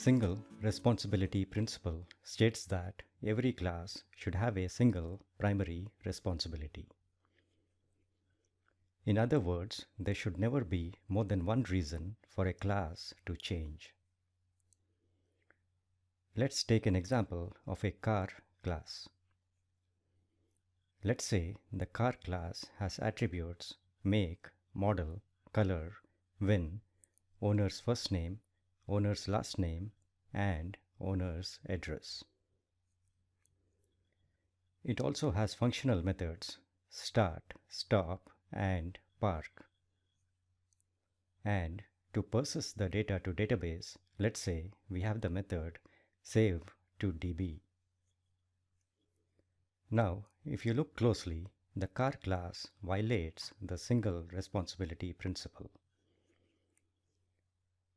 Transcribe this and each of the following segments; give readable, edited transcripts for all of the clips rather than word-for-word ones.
Single responsibility principle states that every class should have a single primary responsibility. In other words, there should never be more than one reason for a class to change. Let's take an example of a car class. Let's say the car class has attributes make, model, color, VIN, owner's first name, owner's last name, and owner's address. It also has functional methods start, stop, and park. And to persist the data to database, let's say we have the method save to DB. Now, if you look closely, the car class violates the single responsibility principle.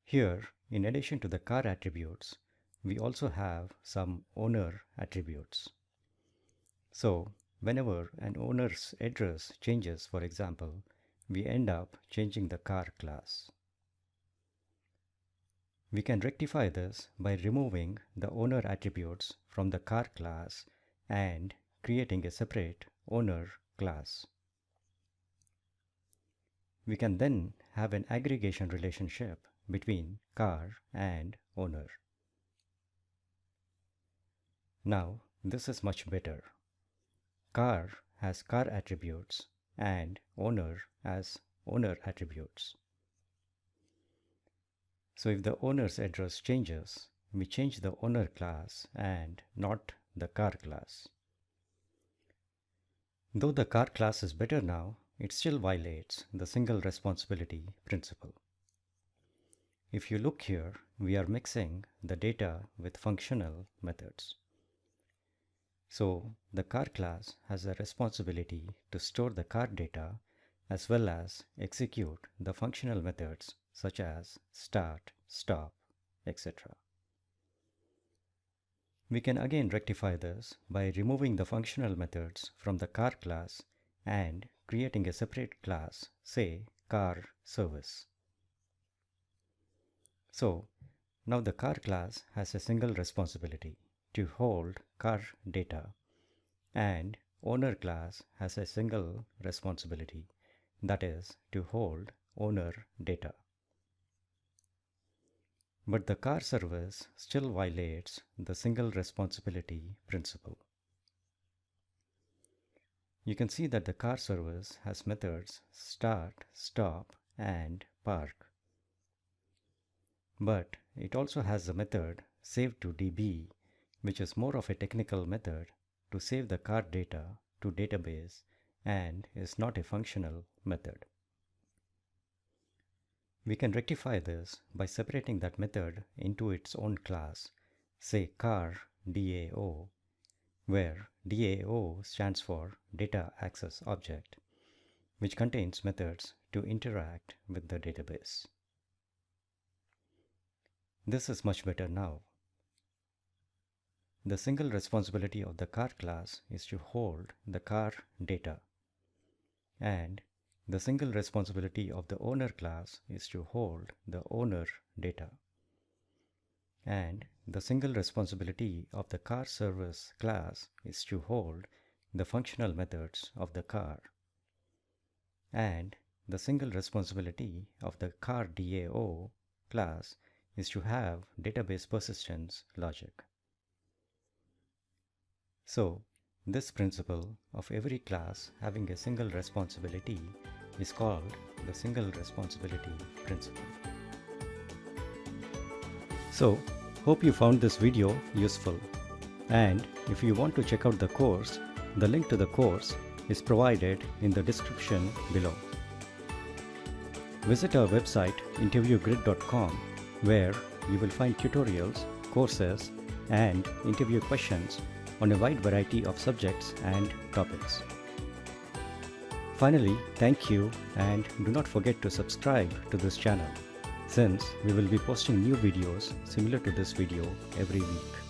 Here, in addition to the car attributes, we also have some owner attributes. So, whenever an owner's address changes, for example, we end up changing the car class. We can rectify this by removing the owner attributes from the car class and creating a separate owner class. We can then have an aggregation relationship between car and owner. Now, this is much better. Car has car attributes and owner has owner attributes. So if the owner's address changes, we change the owner class and not the car class. Though the car class is better now, it still violates the single responsibility principle. If you look here, we are mixing the data with functional methods. So the car class has a responsibility to store the car data as well as execute the functional methods such as start, stop, etc. We can again rectify this by removing the functional methods from the car class and creating a separate class, say car service. So now the car class has a single responsibility to hold car data, and owner class has a single responsibility, that is to hold owner data. But the car service still violates the single responsibility principle. You can see that the car service has methods start, stop, and park. But it also has the method save to DB, which is more of a technical method to save the car data to database and is not a functional method. We can rectify this by separating that method into its own class, say car DAO, where DAO stands for Data Access Object, which contains methods to interact with the database. This is much better now. The single responsibility of the car class is to hold the car data, and the single responsibility of the owner class is to hold the owner data. And the single responsibility of the car service class is to hold the functional methods of the car. And the single responsibility of the car DAO class is to have database persistence logic. So, this principle of every class having a single responsibility is called the single responsibility principle. So, hope you found this video useful. And if you want to check out the course, the link to the course is provided in the description below. Visit our website interviewgrid.com, where you will find tutorials, courses, and interview questions on a wide variety of subjects and topics. Finally, thank you, and do not forget to subscribe to this channel, since we will be posting new videos similar to this video every week.